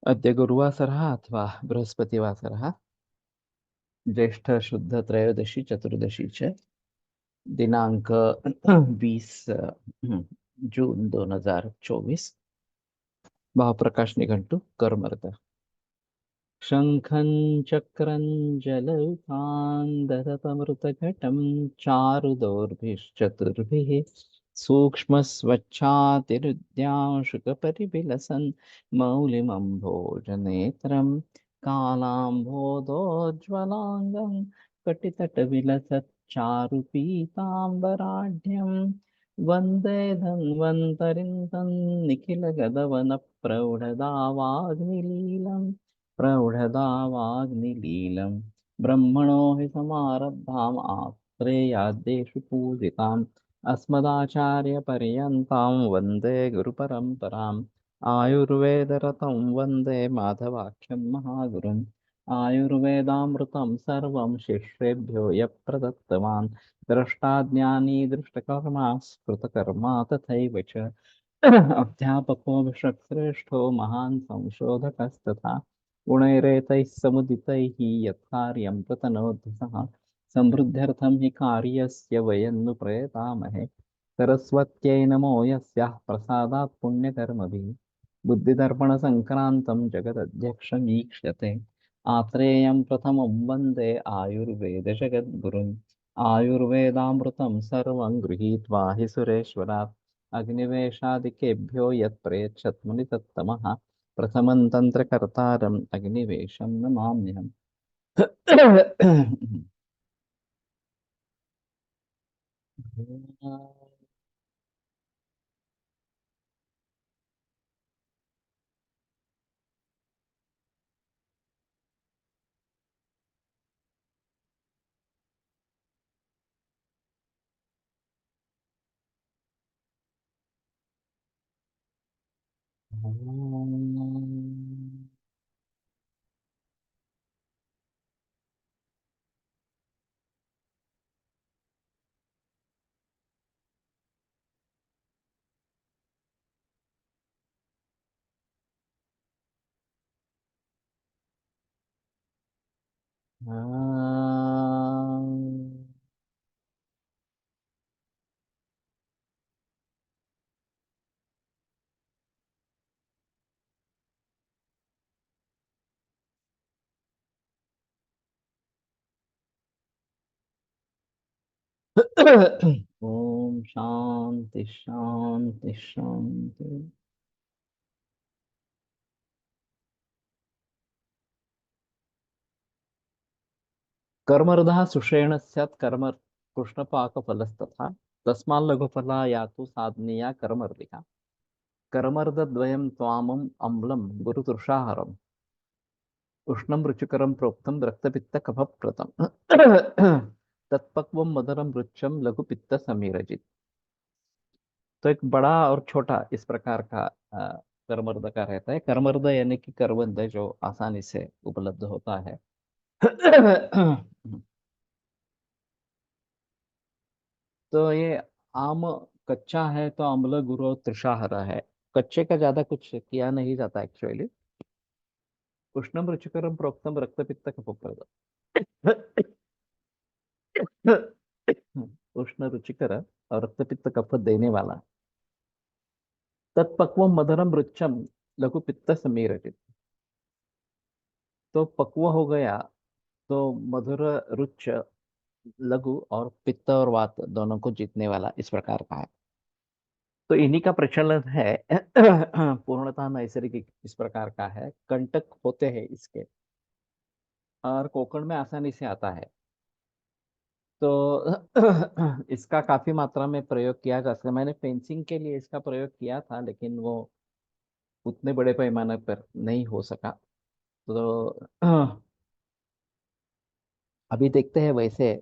अद्य गुरुवासरः अथवा बृहस्पतिवासरः ज्येष्ठ शुद्ध त्रयोदशी चतुर्दशी च दिनांक 20 जून 2024 भावप्रकाश निघंटु कर्मरत शंखं चक्रं जलौकान् चारुदोर्भिश्चतुर्भिः सूक्ष्मस्वच्छातिरुद्यांशुकपरिविलसन् मौलिमम्भोजनेत्रं कालाम्भोदोज्ज्वलाङ्गं कटितटविलसच्चारुपीताम्बराढ्यं वन्दे धन्वन्तरिं तन्निखिलगदवनप्रौढदावाग्निलीलम् प्रौढदावाग्निलीलं ब्रह्मणो हि समारब्धाम् आत्रेयाद्येषु पूजिताम् अस्मदाचार्यपर्यन्तां वन्दे गुरुपरम्पराम् आयुर्वेदरतं वन्दे माधवाख्यं महागुरुम् आयुर्वेदामृतं सर्वं शिष्येभ्यो यः प्रदत्तवान् द्रष्टाज्ञानी दृष्टकर्मा स्मृतकर्मा तथैव च अध्यापको विश्वश्रेष्ठो महान् संशोधकस्तथा गुणैरेतैः समुदितैः यत्कार्यं प्रतनोति सः समृद्ध्यर्थं हि कार्यस्य वयं नु प्रयतामहे सरस्वत्यै नमो यस्याः प्रसादात् पुण्यकर्मभिः बुद्धिदर्पणसङ्क्रान्तं जगदध्यक्षमीक्ष्यते आत्रेयं प्रथमं वन्दे आयुर्वेदजगद्गुरुम् आयुर्वेदामृतं सर्वं गृहीत्वा हि सुरेश्वरात् अग्निवेशादिकेभ्यो यत् प्रयच्छत् मुनितत्तमः प्रथमं तन्त्रकर्तारम् अग्निवेशं नमाम्यहम्। ओम शांति शांति शांति। कर्मरतः सुषेण स्यात् कर्म कृष्णपाकफलस्तथा तस्माल्लघुफला यातु साधनीया कर्मर्दिका कर्मर्दद्वयं त्वामम् अम्लं गुरुतृषाहरम् उष्णं रुचिकरं प्रोक्तं रक्तपित्तकफप्रदम् तत्पक्वं मधुरं रुच्यं लघुपित्त समीरजित। तो एक बड़ा और छोटा इस प्रकार का कर्मर्द का रहता है। कर्मर्द यानी कि करवंद जो आसानी से उपलब्ध होता है। तो ये आम कच्चा है तो अम्ल गुरु और त्रिशाहरा है। कच्चे का ज्यादा कुछ किया नहीं जाता एक्चुअली। उष्णम रुचिकरम प्रोक्तम रक्तपित्त कफप्रद। उष्ण रुचिकर और रक्तपित्त कफ देने वाला। तत्पक्व मधुरम रुचम लघु पित्त समीरचित। तो पक्व हो गया तो मधुर रुच लघु और पित्त और वात दोनों को जीतने वाला इस प्रकार का है। तो इन्हीं का प्रचलन है। पूर्णतः नैसर्गिक इस प्रकार का है। कंटक होते हैं इसके और कोकण में आसानी से आता है। तो इसका काफी मात्रा में प्रयोग किया जा सकता है। मैंने फेंसिंग के लिए इसका प्रयोग किया था लेकिन वो उतने बड़े पैमाने पर नहीं हो सका। तो अभी देखते हैं वैसे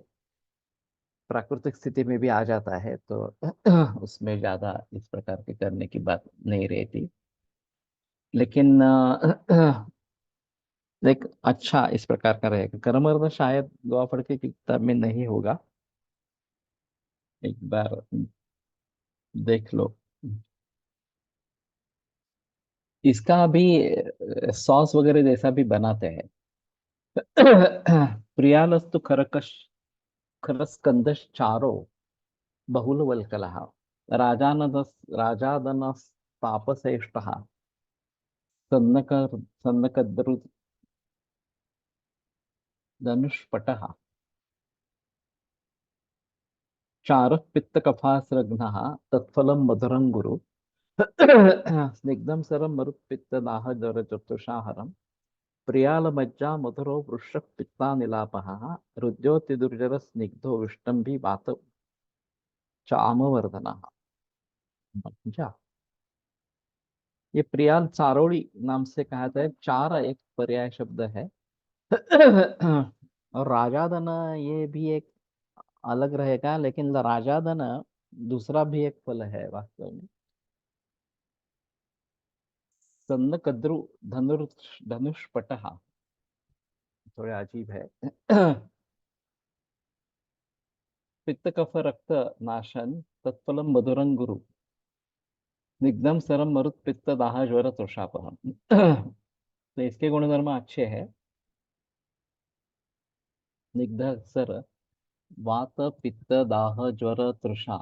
प्राकृतिक स्थिति में भी आ जाता है तो उसमें ज्यादा इस प्रकार के करने की बात नहीं रहती। लेकिन एक अच्छा इस प्रकार का रहेगा। कर्मर्द शायद द्वापड़ की किताब में नहीं होगा। एक बार देख लो। इसका भी सॉस वगैरह जैसा भी बनाते हैं। प्रियालस्तु खरकश खरस्कंदश चारो बहुलवल्कलः राजानदस् राजादनस्तापसेष्टः सन्नक सन्नकद्रु धनुष्पटः चारः पित्तकफास्रघ्नः तत्फलं मधुरं गुरु। स्निग्धं सरं मरुत्पित्तदाह ज्वरचतुषाहरम् प्रियालमज्जा मधुरो वृषः पित्तानिलापः हृद्योतिदुर्जर स्निग्धो विष्टम्भी वात चामवर्धनः। समझा? ये प्रियाल चारोली नाम से कहा जाता है। चार एक पर्याय शब्द है। और राजादन ये भी एक अलग रहेगा, लेकिन राजादन दूसरा भी एक फल है वास्तव में। सन्न कद्रु धनुष्पटः थोड़े अजीब है। पित्त कफ रक्त नाशन तत्फलम मधुरं गुरु स्निग्धम सरम मरुत पित्त दाह ज्वर तृषापहम। तो इसके गुणधर्म अच्छे हैं। स्निग्ध सर वात पित्त दाह ज्वर तृषा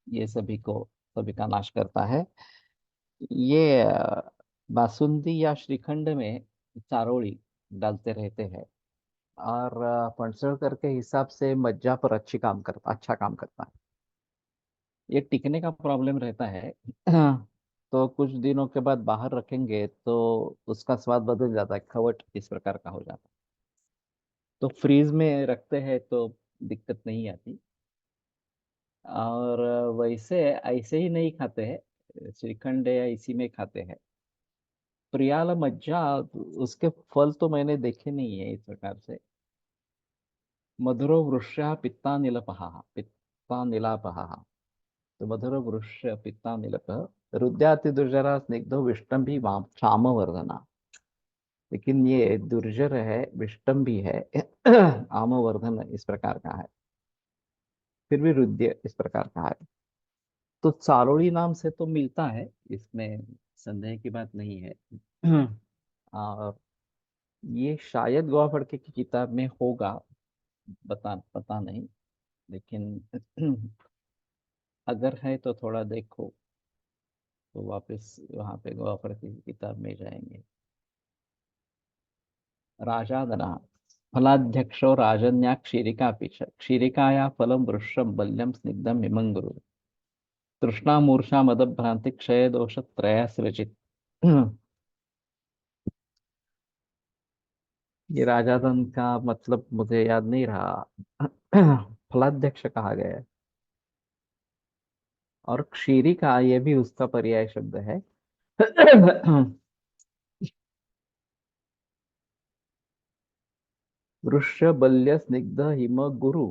ये सभी का नाश करता है। ये बासुंदी या श्रीखंड में चारोली डालते रहते हैं। और फणसलकर के हिसाब से मज्जा पर अच्छा काम करता है। ये टिकने का प्रॉब्लम रहता है। तो कुछ दिनों के बाद बाहर रखेंगे तो उसका स्वाद बदल जाता है, खवट इस प्रकार का हो जाता है। तो फ्रीज में रखते हैं तो दिक्कत नहीं आती। और वैसे ऐसे ही नहीं खाते हैं, श्रीखंड या इसी में खाते हैं। प्रियाला मज्जा, उसके फल तो मैंने देखे नहीं है इस प्रकार से। मधुरो वृष्य पित्तानिलापः तो मधुर वृक्ष पिता निलप रुद्याति दुर्जरा स्निग्धो विष्टम भी वाम क्षामवर्धना। लेकिन ये दुर्जर है, विष्टम भी है। आमवर्धन इस प्रकार का है, फिर भी रुद्य इस प्रकार का है। तो चारोली नाम से तो मिलता है, इसमें संदेह की बात नहीं है। और ये शायद गोवा फड़के की किताब में होगा, पता नहीं। लेकिन अगर है तो थोड़ा देखो, तो वापस वहां पे गोवा फड़के की किताब में जाएंगे। राजादनः फलाध्यक्षो राजन्या क्षीरिकापि च क्षीरिकाया फलं वृक्षं बल्यं स्निग्धं हिमं गुरु तृष्णा मूर्छा मदभ्रांति क्षय दोष त्रयस्रचित। ये राजाधन का मतलब मुझे याद नहीं रहा। फलाध्यक्ष कहा गया है। और क्षीरिका ये भी उसका पर्याय शब्द है। वृक्ष बल्य स्निग्ध हिम गुरु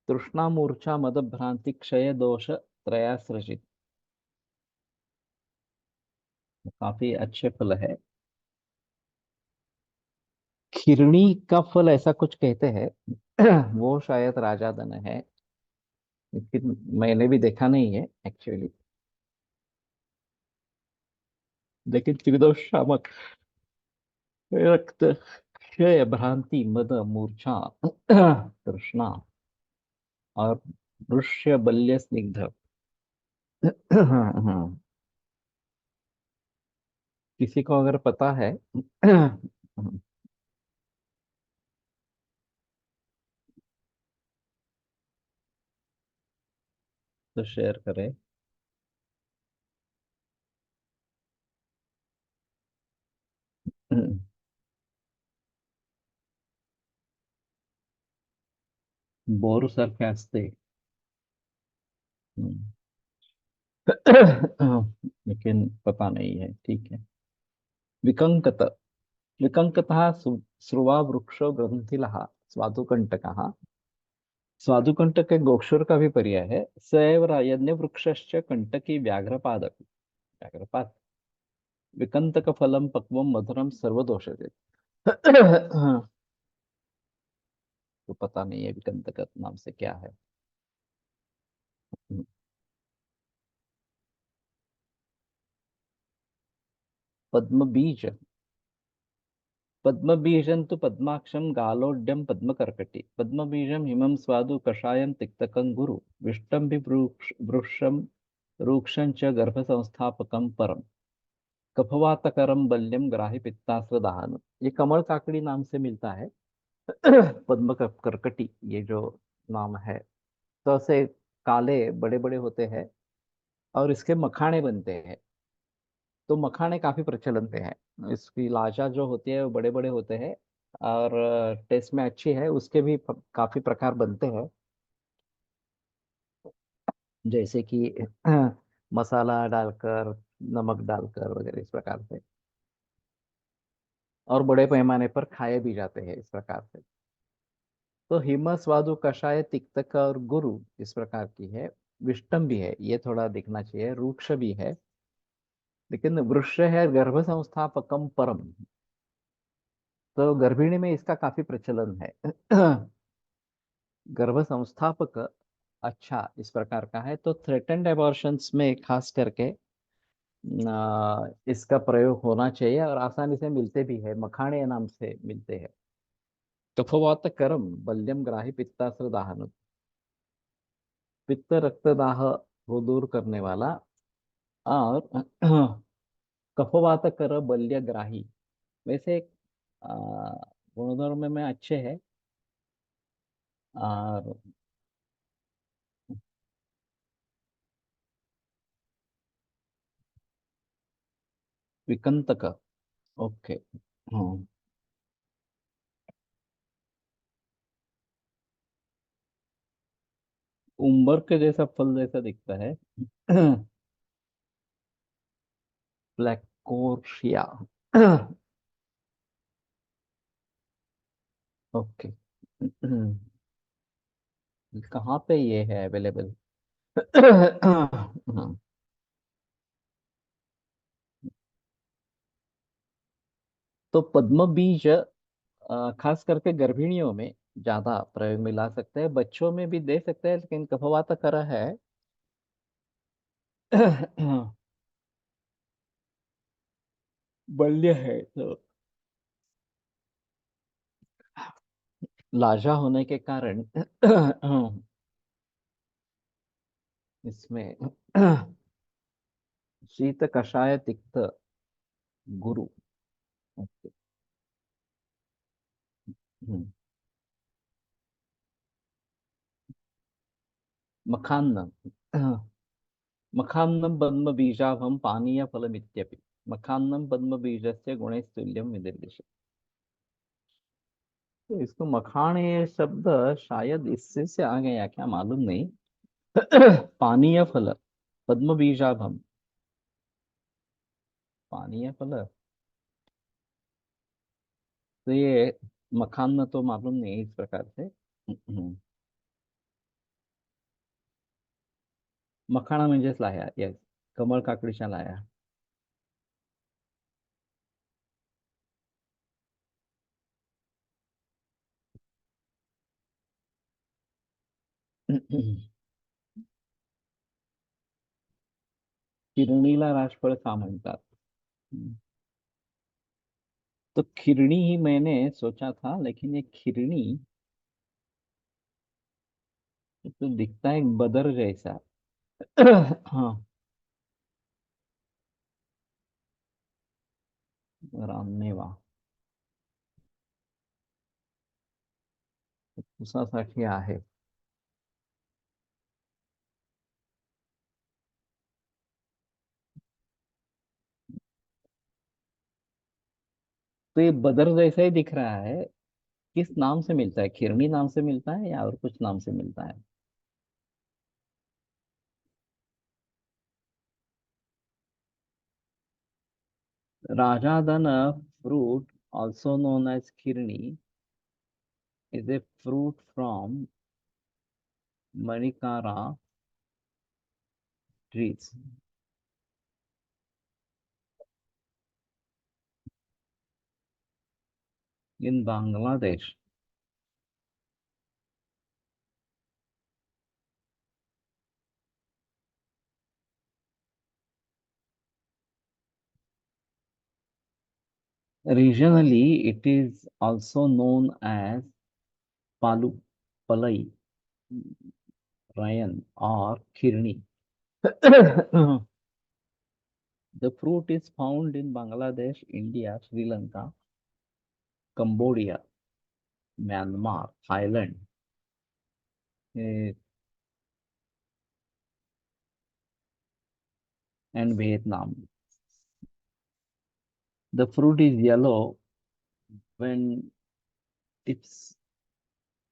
तृष्णा मूर्छा मद भ्रांति क्षय दोष त्रयासृजित। काफी अच्छे फल है। खिरनी का फल ऐसा कुछ कहते हैं। वो शायद राजाधन है, लेकिन मैंने भी देखा नहीं है एक्चुअली। लेकिन त्रिदोष शामक रक्त क्षय भ्रांति मद मूर्छा तृष्णा और वृष्य बल्य स्निग्ध। किसी को अगर पता है तो शेयर करें। बोर सर असते। लेकिन पता नहीं है, ठीक है। विकंकत विकंकतः स्रुवा वृक्षो ग्रंथिलः स्वादुकंटकः। स्वादुकंटक एक गोक्षर का भी पर्याय है। स एव यज्ञ वृक्षश्च कंटकी व्याघ्रपादक व्याघ्रपाद विकंतक फलम पक्वम मधुरम सर्वदोषते। तो पता नहीं है विकंतक नाम से क्या है। पद्म बीज। पद्म बीजं तु पद्माक्षं गालोड्यं पद्मकर्कटी पद्म बीजं हिमं स्वादु कषायं तिक्तकं गुरु विष्टं वृक्षं रूक्षं च गर्भसंस्थापकं परम कफवातकरम बल्यम ग्राही पित्तास्त्र दहान। ये कमल काकड़ी नाम से मिलता है। करकटी ये जो नाम है, तो ऐसे काले बड़े बड़े होते हैं और इसके मखाने बनते हैं। तो मखाने काफी प्रचलन पे है। इसकी लाशा जो होती है वो बड़े बड़े होते हैं और टेस्ट में अच्छी है। उसके भी काफी प्रकार बनते हैं, जैसे कि मसाला डालकर, नमक डालकर वगैरह इस प्रकार से। और बड़े पैमाने पर खाए भी जाते हैं इस प्रकार से। तो हिम स्वादु कषाय तिक्तक और गुरु इस प्रकार की है। विष्टम भी है, ये थोड़ा देखना चाहिए, रूक्ष भी है, लेकिन वृक्ष है गर्भ संस्थापकम परम। तो गर्भिणी में इसका काफी प्रचलन है। गर्भ संस्थापक अच्छा इस प्रकार का है। तो थ्रेटेंड एबॉर्शंस में खास करके इसका प्रयोग होना चाहिए और आसानी से मिलते भी है, मखाने नाम से मिलते हैं। कफवात करम बल्यम ग्राही पित्तास्त्र दाहन, पित्त रक्त दाह को दूर करने वाला। और कफवात कर बल्य ग्राही, वैसे आ, गुणधर्म में अच्छे हैं। और विकंतक, ओके। हाँ, उम्बर के जैसा फल जैसा दिखता है। ब्लैकोशिया। ओके। कहाँ पे ये है अवेलेबल? हाँ, तो पद्म बीज खास करके गर्भिणियों में ज्यादा प्रयोग में ला सकते हैं, बच्चों में भी दे सकते हैं, लेकिन कफवात कर है। बल्य है तो लाजा होने के कारण इसमें शीत कषाय तिक्त गुरु। ओके। हम्म, मखान्न। मखान्नं पद्म बीजाभम पानीय फलमित्यपि मखान्नं पद्म बीजस्य गुणैस्तुल्यं विदिर्दिशति। तो इसको मखाने शब्द शायद इससे से आ गया क्या, मालूम नहीं। पानीय फल, पद्म बीजाभम, पानीय फल। तो ये मखान तो मालूम नहीं इस प्रकार से। मखाणा म्हणजेच लाह्या, येस, कमळ काकडीच्या लाह्या। खिरणीला राजफळ का म्हणतात? हम्म, तो खिरणी ही मैंने सोचा था, लेकिन ये खिरणी, ये तो दिखता है एक बदर जैसा। हाँ, रानमेवा, ऊसासाठी आहे। तो ये बदर जैसा ही दिख रहा है। किस नाम से मिलता है, खिरनी नाम से मिलता है या और कुछ नाम से मिलता है? Rajadana fruit, also known as khirni, is a fruit from Manikara trees in Bangladesh. Regionally, it is also known as palu, palai, Ryan, or Khirni. The fruit is found in Bangladesh, India, Sri Lanka, Cambodia, Myanmar, Thailand, eh, and Vietnam. The fruit is yellow when it's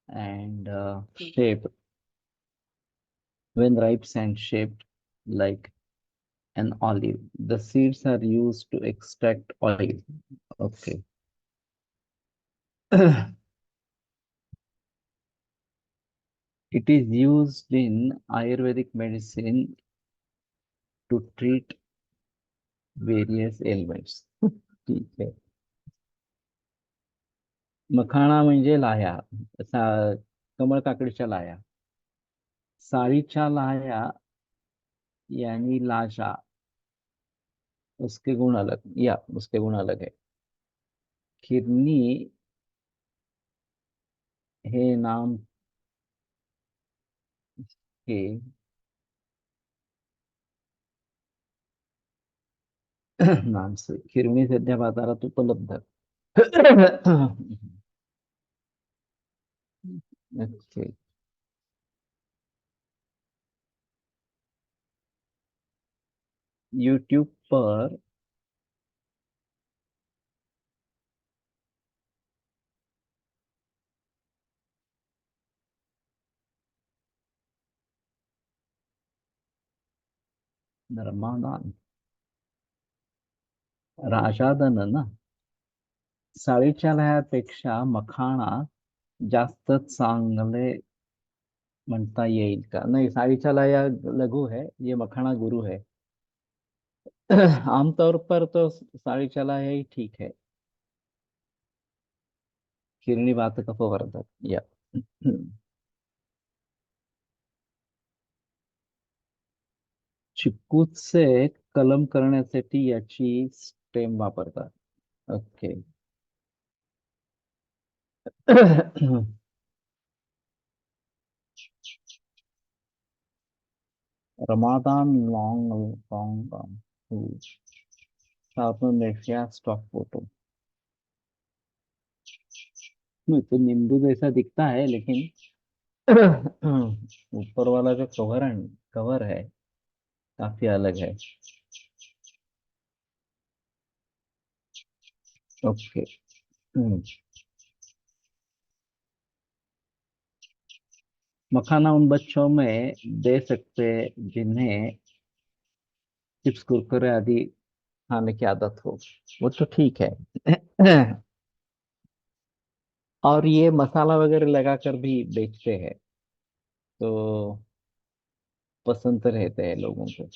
and shaped, when ripe and shaped like an olive. The seeds are used to extract oil. Okay. It is used in Ayurvedic medicine to treat various ailments. ठीक है. मखाणा म्हणजे लाह्या, कमळ काकडीच्या लाह्या. साळीच्या लाह्या यानी लाशा, उसके गुण अलग, या उसके गुण अलग है. किडनी हे नाम के नाम से किरणी सध्या बाजारात उपलब्ध. ओके. यूट्यूब पर धर्मादान राजादन ना, साळीच्या लह्यापेक्षा मखाणा जास्त चांगले म्हणता येईल का? नहीं, साळीच्या लाह्या लघु है, ये मखाना गुरु है. आमतौर पर तो साळीच्या लाह्या ही ठीक है. किरणी वात कफवर्धक, या. चिकूचे कलम करण्यासाठी याची स्टेम वापरतात. ओके. रमादान लॉन्ग लॉन्ग साथ में मिर्चियाँ स्टॉक फोटो. तो नींबू जैसा दिखता है, लेकिन ऊपर वाला जो कवर है काफी अलग है. ओके. मखाना उन बच्चों में दे सकते जिन्हें चिप्स कुरकुरे आदि खाने की आदत हो, वो तो ठीक है. और ये मसाला वगैरह लगाकर भी बेचते हैं, तो पसंद रहते हैं लोगों को.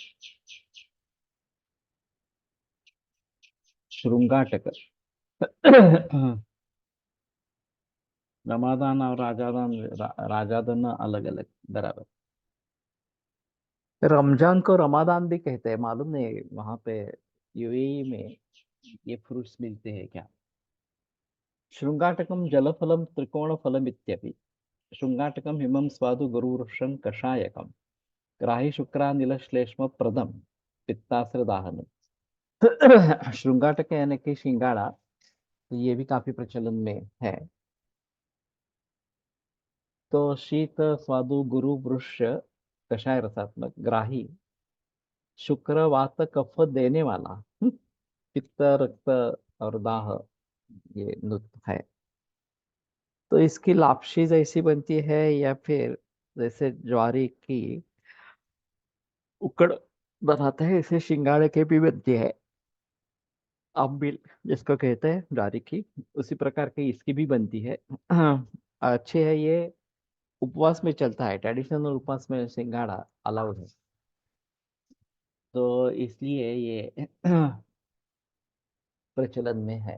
शृंगाटक. रमादान और राजादान अलग अलग, बराबर. रमजान को रमादान भी कहते हैं, मालूम नहीं वहां पे यूएई में ये फ्रूट्स मिलते हैं क्या? शृंगाटकम जलफलम त्रिकोण फलम. शृंगाटकम हिमं स्वादु गुरुवृषं कषायकम. ग्राही शुक्रानिल श्लेष्म प्रदम. पित्ताश्र दाहनम. शृंगाटक यानी कि शिंगाड़ा, तो ये भी काफी प्रचलन में है. तो शीत स्वादु गुरु वृक्ष कषाय रसात्मक, ग्राही, शुक्र वात कफ देने वाला, पित्त रक्त और दाह, ये नुत है. तो इसकी लापशी जैसी बनती है, या फिर जैसे ज्वारी की उकड़ बनाते हैं, इसे शिंगाड़े के भी बनती है. अम्बिल जिसको कहते हैं ज्वारी की, उसी प्रकार की इसकी भी बनती है. अच्छे है ये. उपवास में चलता है, ट्रेडिशनल उपवास में सिंगाड़ा अलाउड है, तो इसलिए ये प्रचलन में है.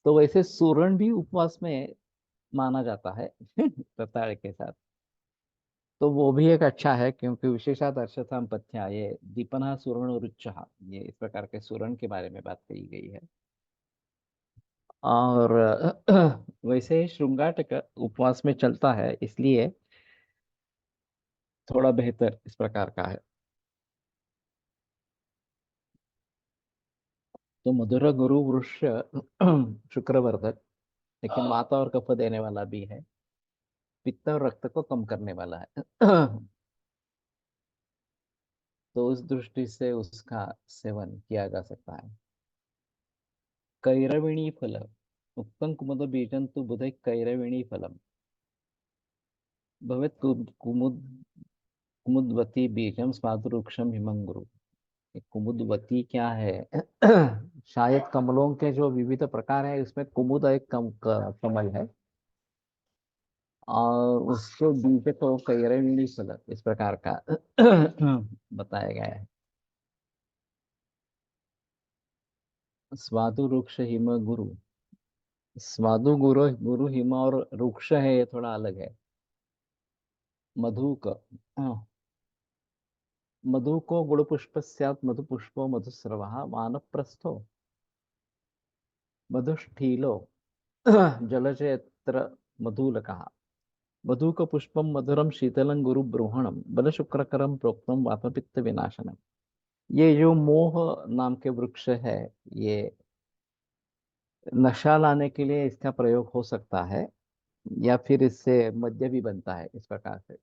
तो वैसे सूरण भी उपवास में माना जाता है, रताड़े के साथ. तो वो भी एक अच्छा है, क्योंकि विशेषा दर्शताम पथ्या, ये दीपना सूरण रुच्चहा, ये इस प्रकार के सूरण के बारे में बात कही गई है. और वैसे ही शृंगाटक उपवास में चलता है, इसलिए थोड़ा बेहतर इस प्रकार का है। तो मधुर गुरु वृक्ष शुक्रवर्धक, लेकिन वात और कफ देने वाला भी है, पित्त और रक्त को कम करने वाला है। तो उस दृष्टि से उसका सेवन किया जा सकता है। कैरविणी फल, उक्तं कुमुद बीजं तु बुधे कैरविणी फलम, भवेत् कुमुदवती बीजम स्वादुरुक्षम हिमंगुरु। ये कुमुदवती क्या है? शायद कमलों के जो विविध प्रकार है, उसमें कुमुद एक कमल है, और उसके बीज को कैरविणी फल इस प्रकार का बताया गया है। स्वादु वृक्ष हिम गुरु, स्वादु गुरु गुरु हिम और वृक्ष है, ये थोड़ा अलग है। मधुक, हाँ, मधु को गुड़ पुष्प स्यात् मधु पुष्पो मधुस्रवः वानप्रस्थो मधुष्ठीलो जलचैत्र मधुलकः। मधुक पुष्पम मधुरम शीतलं गुरु ब्रूहणम बल शुक्रकरम प्रोक्तम वातपित्त विनाशनम। ये जो मोह नाम के वृक्ष है, ये नशा लाने के लिए इसका प्रयोग हो सकता है, या फिर इससे मद्य भी बनता है इस प्रकार से।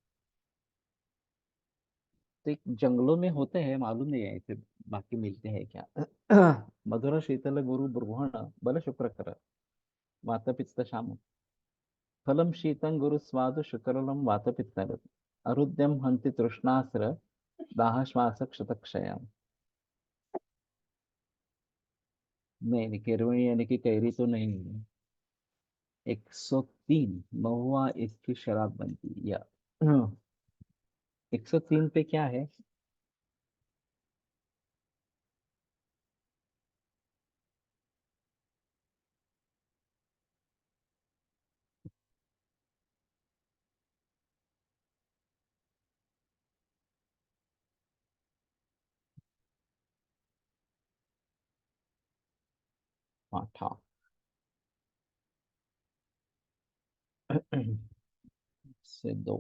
तो एक जंगलों में होते हैं, मालूम नहीं है इसे बाकी मिलते हैं क्या। मधुर शीतल गुरु ब्रुवण बल शुक्र कर वात पित्त शाम, फलम शीतं गुरु स्वादु शुक्रलम वात पित्त अरुद्यम हंति तृष्णास्र दाह श्वास क्षतक्षयम। नहीं, केरवणी यानी कि कैरी तो नहीं है। 103 महुआ इसकी शराब बनती या 103 पे क्या है? पाठा से दो,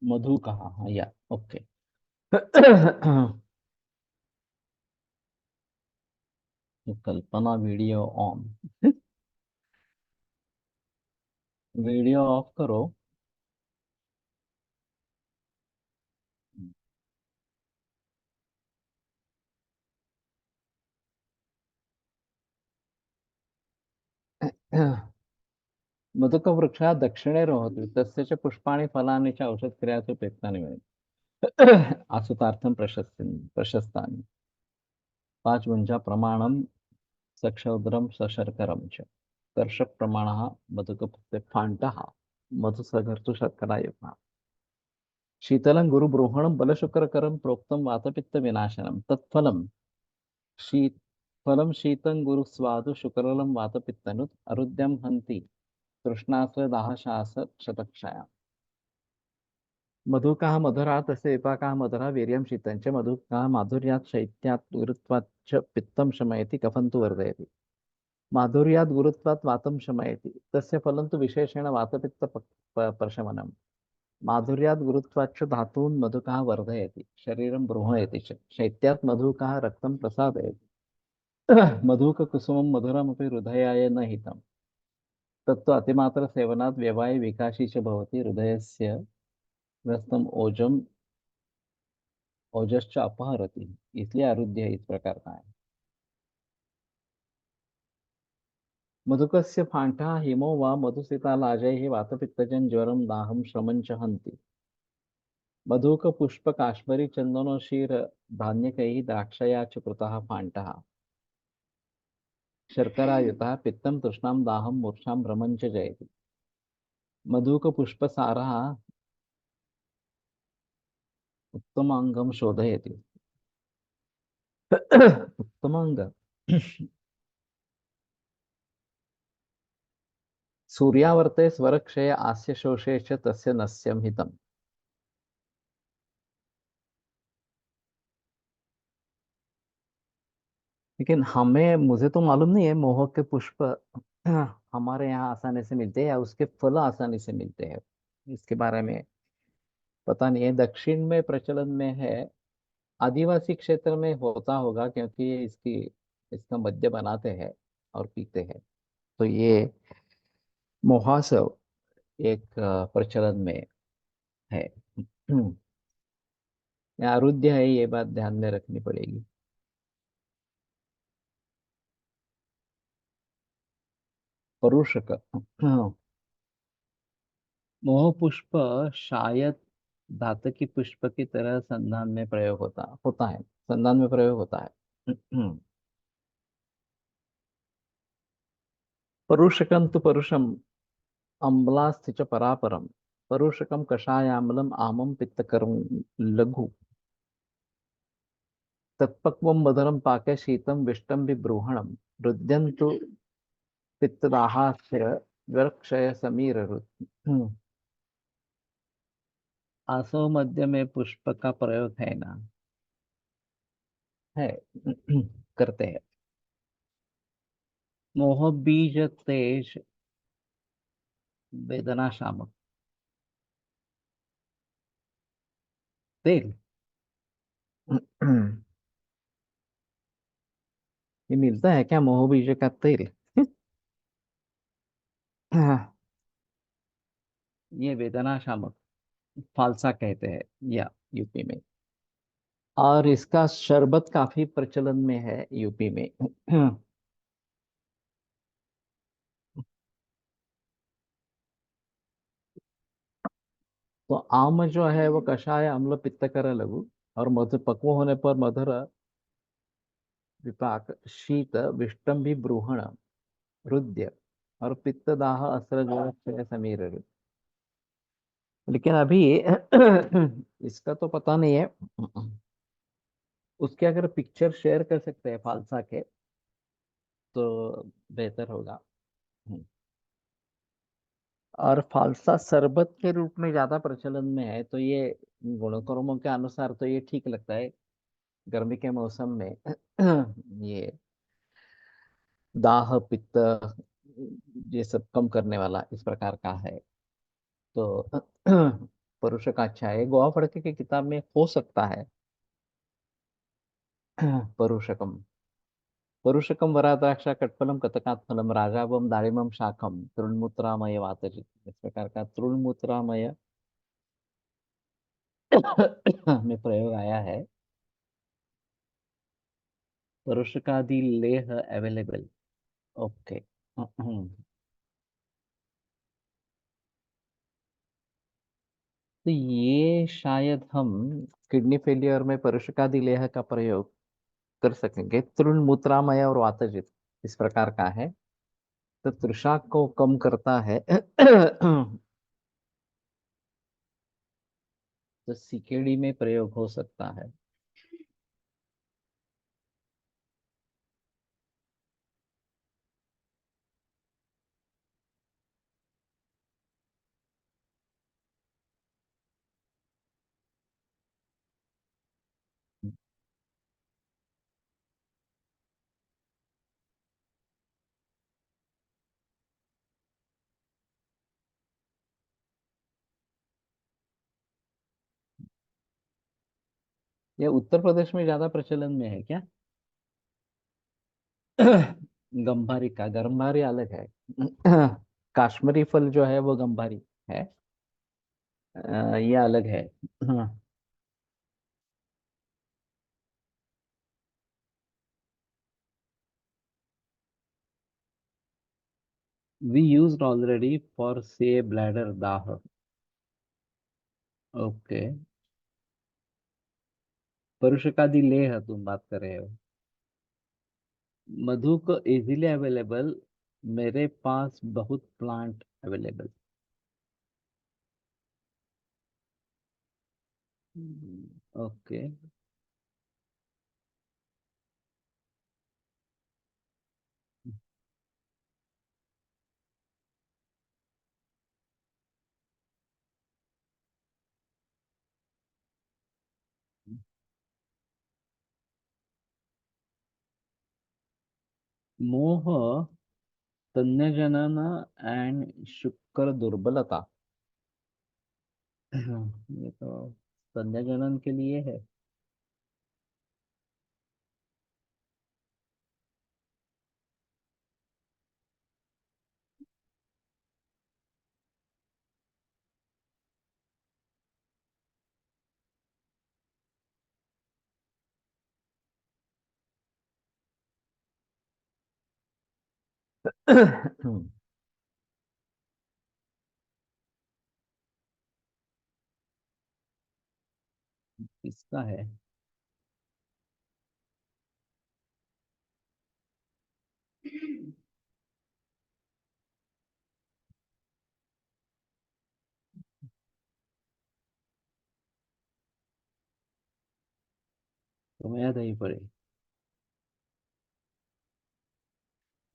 मधु कहा, हाँ या ओके। तो कल्पना वीडियो ऑन, वीडियो ऑफ करो। मधुक वृक्षा दक्षिणे रोहति तस्य च पुष्पाणि फलानि च औषधक्रियासु उपयुक्तानि भवन्ति। आसुतार्थं प्रशस्तानि पांचवंजा प्रमाणं सक्षौदरं सशर्करं च कर्ष प्रमाणः मधुक फाण्डः मधुसघर्तु शर्करायुक्तः शीतलं गुरुब्रूहणं बलशुक्रकरं प्रोक्तं वातपित्त विनाशनम तत्फलम शीत फलम शीतं गुरु स्वादु शुक्रलं वातपित्तनुत अरुद्यम हंति तृष्णास्र दाहशास शतक्षया। मधुकः मधुरा तस्य विपाकः मधुरा वीर्यं शीतं च मधुकः माधुर्यात् शैत्यात् गुरुत्वात् च पित्तं शमयति कफं तु वर्धयति। माधुर्यात् गुरुत्वात् वातं शमयति तस्य फलं तु विशेषेण वातपित्त प्रशमनम्। माधुर्यात् गुरुत्वाच्च धातून् मधुकः वर्धयति शरीरं बृंहयति च शैत्यात् मधुकः रक्तं प्रसादयति। मधुककुसुमं मधुरमपि हृदयाय न हितम् तत्तु अतिमात्र सेवनात् व्यवाय विकाशी च भवति हृदयस्य ग्रस्तम ओजम ओजश्च अपहरति, इसलिए आरुध्य इस प्रकार का है। मधुकस्य फाण्डः हिमो वा मधुसितालाजैः वातपित्तजं ज्वरं दाहं श्रमं च हन्ति। मधुक पुष्प काश्मीरी चंदनो शीर धान्यकैः द्राक्षया च कृतः फाण्डः शर्करायुतः पित्तं तृष्णां दाहं मूर्छां भ्रमं च जयति। मधुक पुष्पसारः उत्तमांगं शोधयति। उत्तमांग सूर्यावर्ते स्वरक्षये आस्य शोषे च तस्य नस्यं हितम्। लेकिन हमें मुझे तो मालूम नहीं है मोह के पुष्प हमारे यहाँ आसानी से मिलते हैं या उसके फल आसानी से मिलते हैं। इसके बारे में पता नहीं है। दक्षिण में प्रचलन में है, आदिवासी क्षेत्र में होता होगा क्योंकि ये इसका मद्य बनाते हैं और पीते हैं। तो ये मोहासव एक प्रचलन में है। या आरुध्य है, ये बात ध्यान में रखनी पड़ेगी। परुषक, मोह पुष्प शायद धातु की पुष्प की तरह संधान में प्रयोग होता होता है, संधान में प्रयोग होता है। परुषकं तु परुषम अम्लास्ति च परापरम, परुषकम कषायाम्लम आमम पित्तकरम लघु, तत्पक्वम मधुरम पाके शीतम विष्टम विब्रूहणम, रुद्यन्तु पित्तदाहास्य ज्वरक्षय समीर आसव मध्य में पुष्प का प्रयोग है ना, है। करते हैं। मोह बीज तेज वेदना शामक, तेल। ये मिलता है क्या मोह बीज का तेल? हाँ, ये वेदना शामक फालसा कहते हैं या यूपी में। और इसका शरबत काफी प्रचलन में है यूपी में। तो आम जो है वो कषाय अम्ल पित्तकर लघु, और मधु पक्व होने पर मधुर विपाक शीत विष्टम भी ब्रूहण रुद्य, और पित्तदाह असर जो क्षय समीर लेकिन अभी इसका तो पता नहीं है। उसके अगर पिक्चर शेयर कर सकते हैं फालसा के तो बेहतर होगा। हम्म। और फालसा शरबत के रूप में ज्यादा प्रचलन में है, तो ये गुणकर्मों के अनुसार तो ये ठीक लगता है गर्मी के मौसम में। ये दाह पित्त ये सब कम करने वाला इस प्रकार का है। तो परुष का अच्छा है, गोवा फड़के की किताब में हो सकता है। परुषकम, परुषकम वराद्राक्षा कटफलम कतकात् फलम राजावम दाड़िमम शाखम तृणमूत्रामय वातजित, इस प्रकार का तृणमूत्रामय में प्रयोग आया है। परुषकादि लेह अवेलेबल। ओके। तो ये शायद हम किडनी फेलियर में परुषकादि लेह का प्रयोग कर सकेंगे। तृणमूत्रामय और वातजित इस प्रकार का है, तो तृषा को कम करता है। तो सीकेडी में प्रयोग हो सकता है। ये उत्तर प्रदेश में ज्यादा प्रचलन में है क्या? गंभारी का, गंभारी अलग है। काश्मीरी फल जो है वो गंभारी है। ये अलग है। हाँ। We used already for say bladder दाह। ओके। पुरुष का दी लेह तुम बात कर रहे हो। मधु को इजीली अवेलेबल, मेरे पास बहुत प्लांट अवेलेबल। ओके। मोह, तन्यजनन एंड शुक्र दुर्बलता। ये तो तन्यजनन के लिए है। किसका है? तुम्हें याद नहीं पड़े?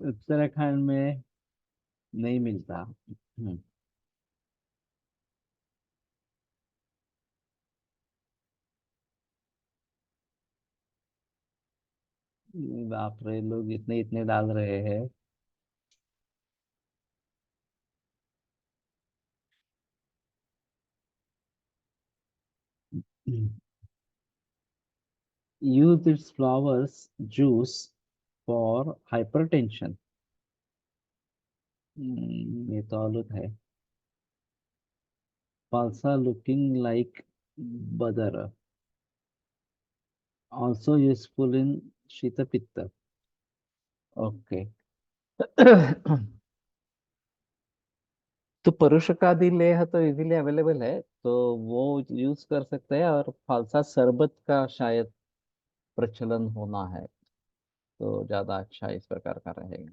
उत्तराखंड में नहीं मिलता। बाप रे, लोग इतने इतने डाल रहे हैं। Use it's flowers juice for hypertension. ये तो अलग है। Falsa looking like Badar, also useful in Shita Pitta. Okay. तो परुषकादि लेह तो इजीली अवेलेबल है, तो वो यूज कर सकते हैं। और फालसा शरबत का शायद प्रचलन होना है, तो ज्यादा अच्छा इस प्रकार का रहेगा।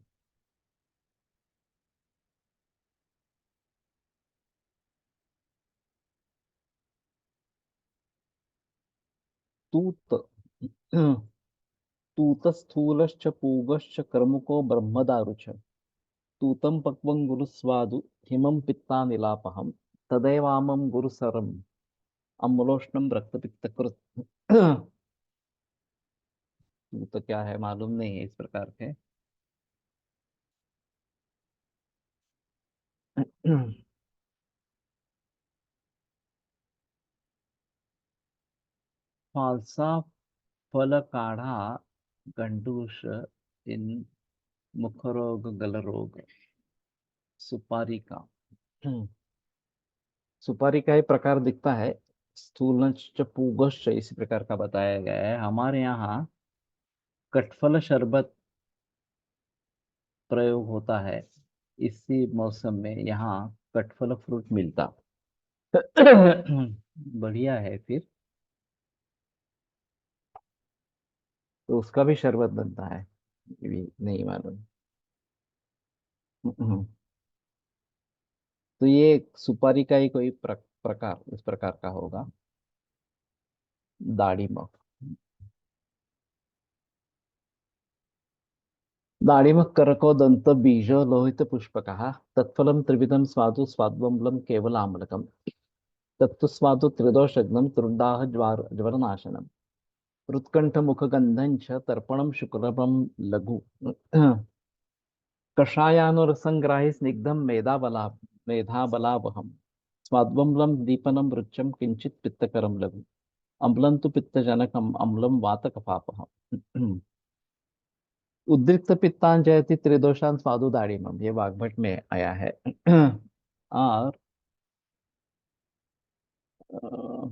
तूत। तूतस्थूलश्च पूगश्च कर्मुको ब्रह्मदारुच। तूतं पक्वं गुरुस्वादु हिमं पित्तानिलापहं तदैवामं गुरुसरम् अम्लोष्णम रक्तपित्तकृत। तो क्या है मालूम नहीं है इस प्रकार के। फालसा फल काढ़ा गंडूस इन मुख रोग गल रोग। सुपारी का। सुपारी का ही प्रकार दिखता है। स्थूलश्च पूगश्च इसी प्रकार का बताया गया है। हमारे यहाँ कटफल शरबत प्रयोग होता है। इसी मौसम में यहाँ कटफल फ्रूट मिलता। बढ़िया है फिर। तो उसका भी शरबत बनता है, ये भी नहीं मालूम। हम्म। तो ये सुपारी का ही कोई प्रकार इस प्रकार का होगा। दाड़ीम। दाड़ीम करको दंत बीज लोहित पुष्पकः तत्फलं त्रिविधं स्वादु स्वाद्वम्लं केवलाम्लकम् तत्तु स्वादु त्रिदोषघ्नं त्रुडाह ज्वरनाशनम् उत्कंठ मुखगंधं च तर्पणं शुक्लपं लघु। कषायानुरसंग्राहि स्निग्धं मेधाबलावहम् स्वाद्वम्लं दीपनं रुच्यं किंचित पित्तकरं लघु अम्लं तु पित्तजनकम् अम्लं वातकफापहम्। उद्रिक्त पित्तान जयति त्रिदोषान स्वादु दाड़िमम, ये वाग्भट में आया है। और अ,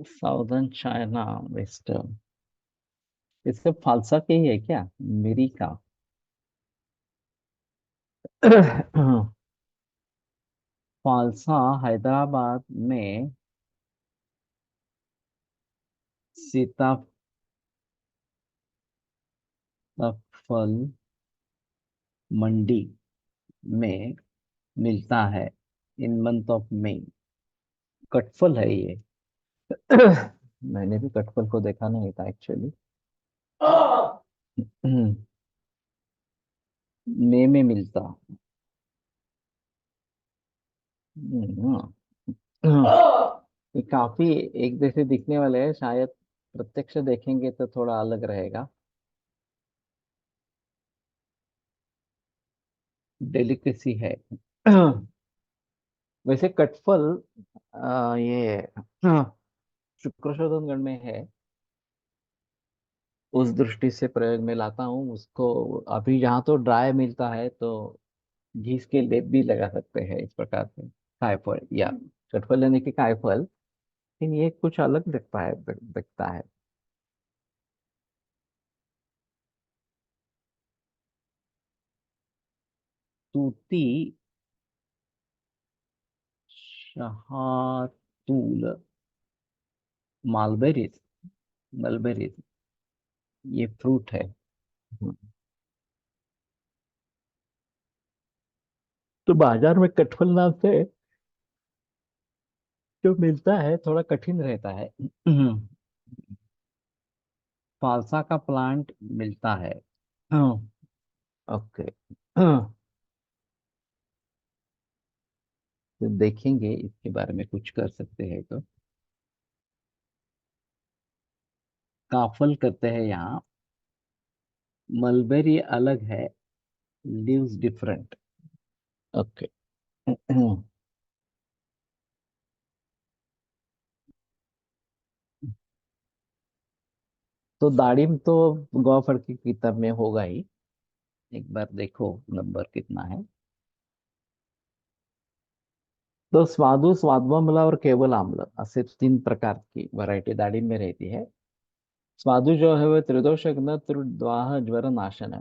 साउदर्न चाइना, वेस्टर्न। इससे फालसा के ही है क्या? मिरी का। फालसा हैदराबाद में सीताफल मंडी में मिलता है इन मंथ ऑफ मई। कटफल है ये। मैंने भी कटफल को देखा नहीं था एक्चुअली। मई में मिलता। ये काफी एक जैसे दिखने वाले हैं शायद। प्रत्यक्ष देखेंगे तो थोड़ा अलग रहेगा। डेलिकेसी है। वैसे कटफल ये शुक्र गण में है। उस दृष्टि से प्रयोग में लाता हूँ उसको। अभी यहाँ तो ड्राई मिलता है तो घीस के लेप भी लगा सकते हैं इस प्रकार से। कायफल या कटफल यानी कि कायफल। लेकिन ये कुछ अलग दिखता है दिखता है। तूती शहतूल मालबेरीज। मलबेरीज ये फ्रूट है। हम्म। तो बाजार में कटहल नाम से जो मिलता है थोड़ा कठिन रहता है। फालसा का प्लांट मिलता है। ओके। तो देखेंगे इसके बारे में कुछ कर सकते हैं तो। काफल करते हैं यहाँ। मलबेरी अलग है। Leaves different. ओके। तो दाड़िम तो गौफर की किताब में होगा ही। एक बार देखो नंबर कितना है। तो स्वादु स्वाद्वमल और केवल आम्ल ऐसे तीन प्रकार की वैरायटी दाड़िम में रहती है। स्वादु जो है वह त्रिदोष त्रुद्वाह ज्वर नाशन है।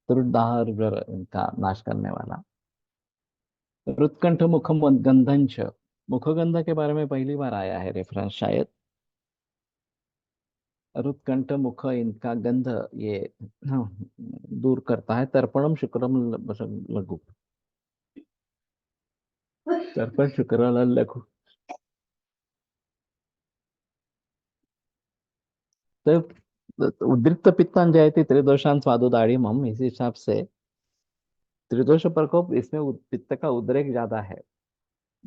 त्रुद्दाह ज्वर इनका नाश करने वाला। रुत्कंठ मुखम गंधंच। मुखगंध के बारे में पहली बार आया है रेफरेंस शायद। रुत्कंठ मुख इनका गंध ये दूर करता है। तर्पणम शुक्रम लघु। तर्पण शुक्र लघु। तो उद्रिक्त पित्तान जायते त्रिदोषान स्वादुदाड़िमम इस हिसाब से त्रिदोष प्रकोप इसमें पित्त का उद्रेक ज्यादा है।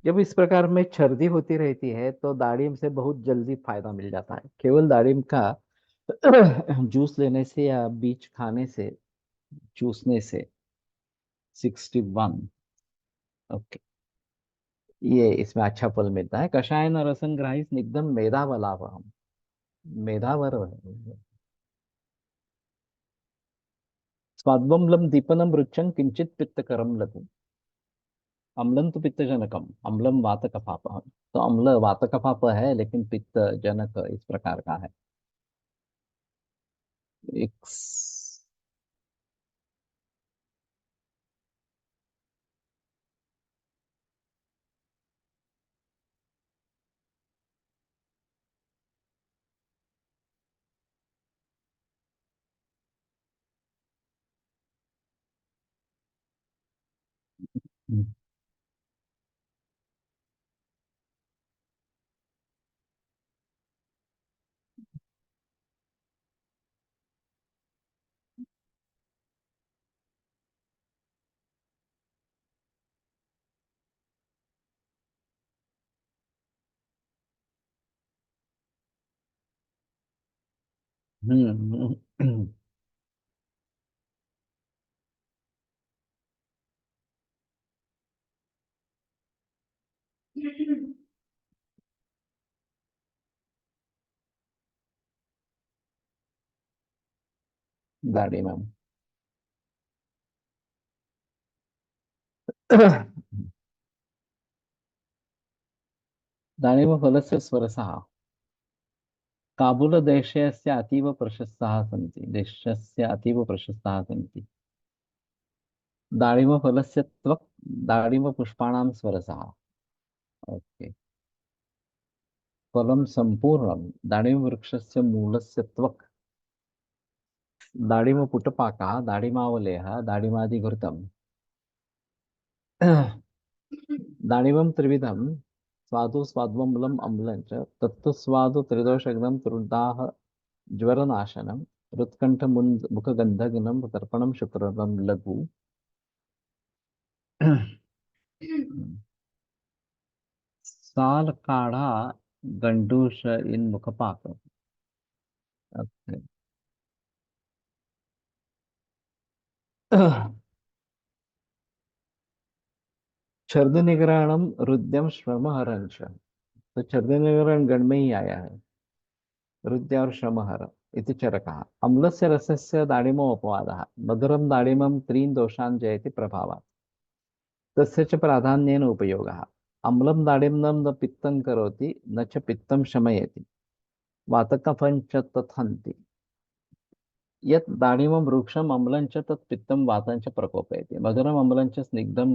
जब इस प्रकार में छर्दी होती रहती है तो दाड़िम से बहुत जल्दी फायदा मिल जाता है। केवल दाड़िम का जूस लेने से या बीज खाने से चूसने से। 61। ओके। ये इसमें अच्छा फल मिलता है। कषायन रसन ग्राही स्निग्धम मेधावलावहम। मेधावर। स्वाद्वम्लम दीपनम रुचं किंचित पित्तकरम लघु। अम्लं तो पित्त जनकम अम्लम वात कफाप। तो अम्ल वात कफाप है लेकिन पित्त जनक इस प्रकार का है। एक हम्म। दाढ़ी में। दाढ़ी में फलस्य स्वरसः। काबुलदेशस्य अतीव प्रशस्ताः सन्ति देशस्य अतीव प्रशस्ताः सन्ति। दाळिमफलस्य त्वक् दाळिमपुष्पाणां स्वरसः। ओके। फलं सम्पूर्णं दाळिमवृक्षस्य मूलस्य त्वक्। दाळिमपुटपाकः दाळिमावलेहः दाळिमादिघृतम्। दाणिवं त्रिविधं स्वादु स्वाद्वम्लम् अम्लं च तत्तु स्वादु त्रिदोषग्नं तुरुदाह ज्वरनाशनं हृत्कण्ठमुन् मुखगन्धघ्नं तर्पणं शुक्रदं लघु। साल काढ़ा गंडूस इन मुखपाक। Okay. छर्द निग्रहणम रुद्यम श्रमहरंश। तो छर्द निग्रहण गण में ही आया है, रुद्य और श्रमहर इति चरकः। अम्लस्य रसस्य दाडिमो अपवादः मधुरं दाडिमं त्रीन् दोषान् जयति प्रभावात् तस्य च प्राधान्येन उपयोगः। अम्लं दाडिम्नं न पित्तं करोति न च पित्तं शमयति वातकफं च तत्हन्ति। यत् दाडिमं रूक्षम् अम्लं च तत् पित्तं वातं च प्रकोपयति मधुरम् अम्लं च स्निग्धं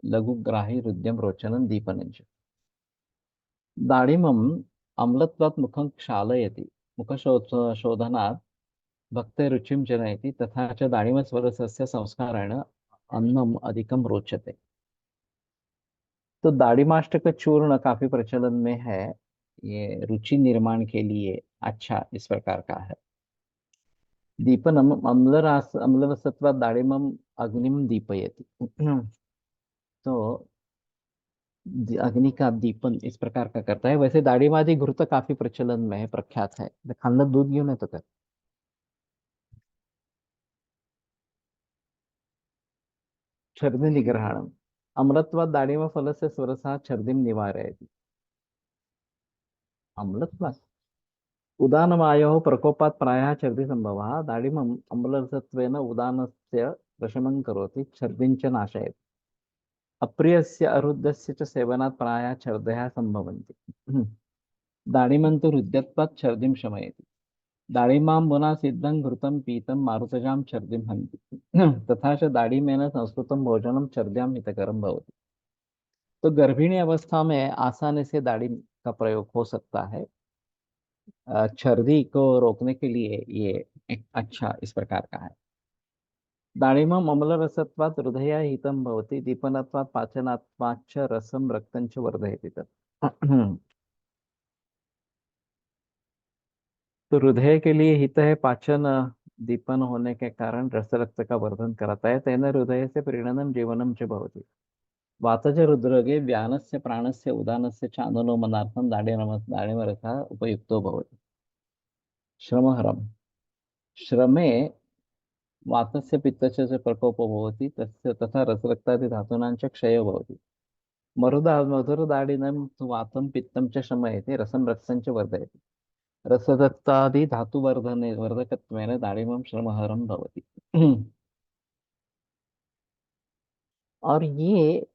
लघुग्राहि हृद्यं रोचनं दीपनं च। दाडिमम् अम्लत्वात् मुखं क्षालयति मुखशोधनात् भक्ते रुचिं जनयति तथा च दाडिमस्वरसस्य संस्कारेण अन्नम अधिकम रोचते। तो दाढ़ीमाष्ट का चूर्ण काफी प्रचलन में है, ये रुचि निर्माण के लिए अच्छा इस प्रकार का है। दीपनम अम्लरसत्वा दाढ़िमम अग्निम दीपयति। तो अग्नि का दीपन इस प्रकार का करता है। वैसे दाढ़ीमादी घृत काफी प्रचलन में है, प्रख्यात है। खाना दूध क्यों नहीं तो कर छर्दि निग्रहणम अम्लत्वा दाढ़िम फल से स्वरसा छर्दिम निवारयति। अम्लत्वा उदानवायोः प्रकोपात् प्रायः छर्दि संभवः दाडिमम् अम्लरसत्वेन उदानस्य प्रशमनं करोति छर्दिं च नाशयति। अप्रियस्य अरुद्धस्य च सेवनात् प्रायः छर्दयः सम्भवन्ति। दाडिमं तु हृद्यत्वात् छर्दिं शमयति। दाडिमाम्बुना सिद्धं घृतं पीतं मारुतजां छर्दिं हन्ति। तथा च दाडिमेन संस्कृतं भोजनं छर्द्यां हितकरं भवति। तो गर्भिणी अवस्था में आसानी से दाढ़ी का प्रयोग हो सकता है। छर्दी को रोकने के लिए ये एक अच्छा इस प्रकार का है। दाडिमम् अम्लरसत्वात् हृदय हितं भवति दीपनत्वात् पाचनात्वाच्च रसं रक्तं च वर्धयति तत्। तो हृदय के लिए हित है, पाचन दीपन होने के कारण रस रक्त का वर्धन कराता है। तेन हृदय से प्रीणनं जीवनं च भवति। वातज रुद्रगे व्यानस्य प्राणस्य उदानस्य च अनुलोमनार्थं दाडिमरसः उपयुक्तो भवति। श्रमहरम् श्रमे वातस्य पित्तस्य च प्रकोपो भवति तस्य तथा रसरक्तादि धातूनां च क्षयो भवति। मधुरदाडिनं तु वातं पित्तं च शमयति रसं रक्तं च वर्धयति। रसरक्तादि धातुवर्धने वर्धकत्वेन दाडिमं श्रमहरं भवति। और ये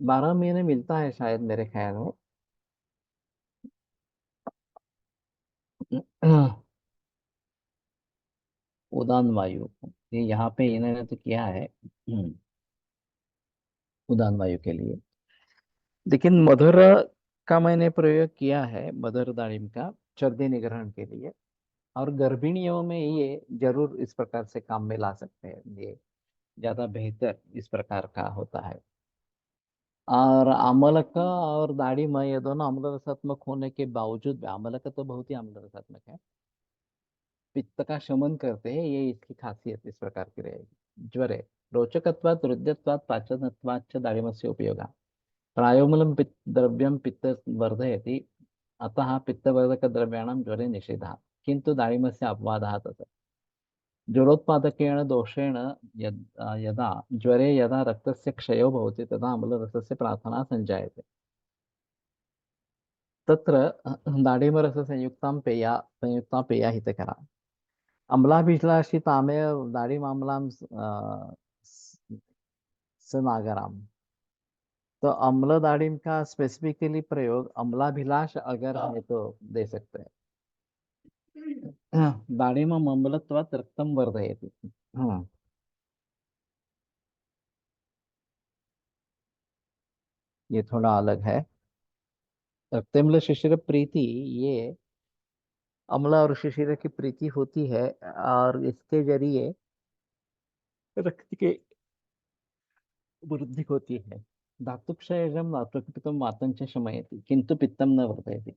12 महीने मिलता है शायद मेरे ख्याल में। उदान वायु, ये यहाँ पे इन्होंने तो किया है उदान वायु के लिए। लेकिन मधुर का मैंने प्रयोग किया है, मधुर दारिम का चर्दी निग्रहण के लिए। और गर्भिणियों में ये जरूर इस प्रकार से काम में ला सकते हैं, ये ज्यादा बेहतर इस प्रकार का होता है। और आमलक और दाढ़िम ये दोनों अम्ल रसात्मक होने के बावजूद भी, आमलक तो बहुत ही अम्ल रसात्मक है, पित्त का शमन करते हैं, ये इसकी खासियत इस प्रकार की रहेगी। ज्वरे रोचकत्वात् हृद्यत्वात् पाचनत्वात् च दाडिमस्य उपयोगः। प्रायोमूलं द्रव्यं पित्त वर्धयति अतः पित्तवर्धकद्रव्याणां ज्वरे निषेधः। किन्तु दाडिमस्य अपवादः तत् ज्वरोत्पादकेन दोषेण यदा ज्वरे यदा रक्तस्य क्षयो भवति तदा अम्लरसस्य प्रार्थना सञ्जायते। तत्र दाडिमरससंयुक्तां पेया संयुक्ता पेया हितकरा। अम्लाभिलाषितामेव दाडिमाम्लां समागराम। तो अम्ल दाढ़िम का स्पेसिफिकली प्रयोग अम्लाभिलाष अगर है तो दे सकते हैं। दाढ़िम अम्लत्वात् रक्तम वर्धयति। हाँ, ये थोड़ा अलग है। रक्तम्ल शिशिर प्रीति, ये अम्ल और शिशिर की प्रीति होती है और इसके जरिए रक्त के वृद्धि होती है। धातुक्षयजं प्रकृतिं वातं च शमयति किंतु पित्तं न वर्धयति।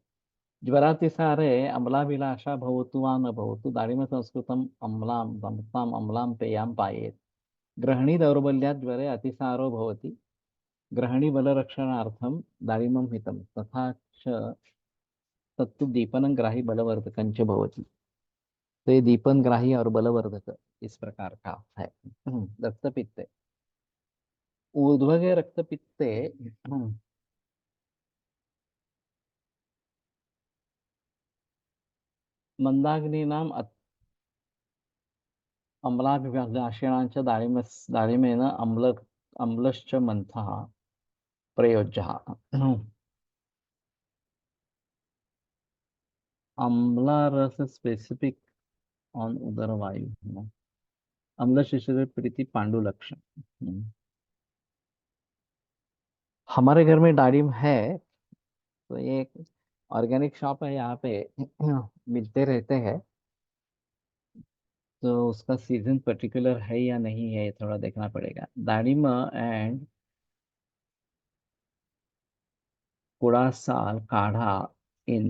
ज्वरातिसारे अम्लाभिलाषा भवतु वा न भवतु दाडिमसंस्कृतम् अम्लां संस्थाम् अम्लां पेयां पायेत्। ग्रहणी दौर्बल्यात् ज्वरे अतिसारो भवति। ग्रहणी बलरक्षणार्थं दाडिमं हितं तथा च तत्तु दीपनं ग्राही बलवर्धकं च भवति। तो ये दीपन ग्राही और बलवर्धक इस प्रकार का है। रक्तपित्ते ऊर्ध्वगे रक्तपित्ते मंदाग्नीनाम् अम्लाभिलाषेणाञ्च दाडिमेन अम्लश्च मंथः प्रयोज्यः। अम्लारस स्पेसिफिक ऑन उदर वायु। अम्ल शिशु प्रीति पांडुलक्षण। हमारे घर में दाडिम है। तो ये एक ऑर्गेनिक शॉप है यहाँ पे। मिलते रहते हैं। तो उसका सीजन पर्टिकुलर है या नहीं है, ये थोड़ा देखना पड़ेगा। दाड़िमा एंड कुड़ासाल काढ़ा इन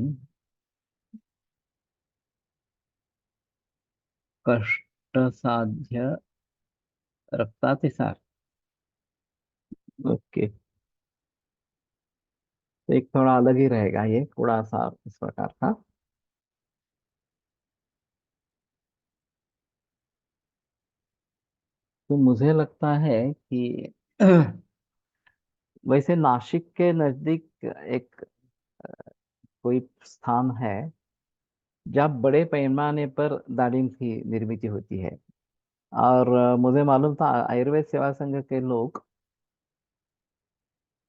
कष्टसाध्य रक्तातिसार। ओके। तो एक थोड़ा अलग ही रहेगा ये कुड़ासार इस प्रकार का। तो मुझे लगता है कि वैसे नासिक के नजदीक एक कोई स्थान है जहाँ बड़े पैमाने पर दाड़िम की निर्मित होती है। और मुझे मालूम था आयुर्वेद सेवा संघ के लोग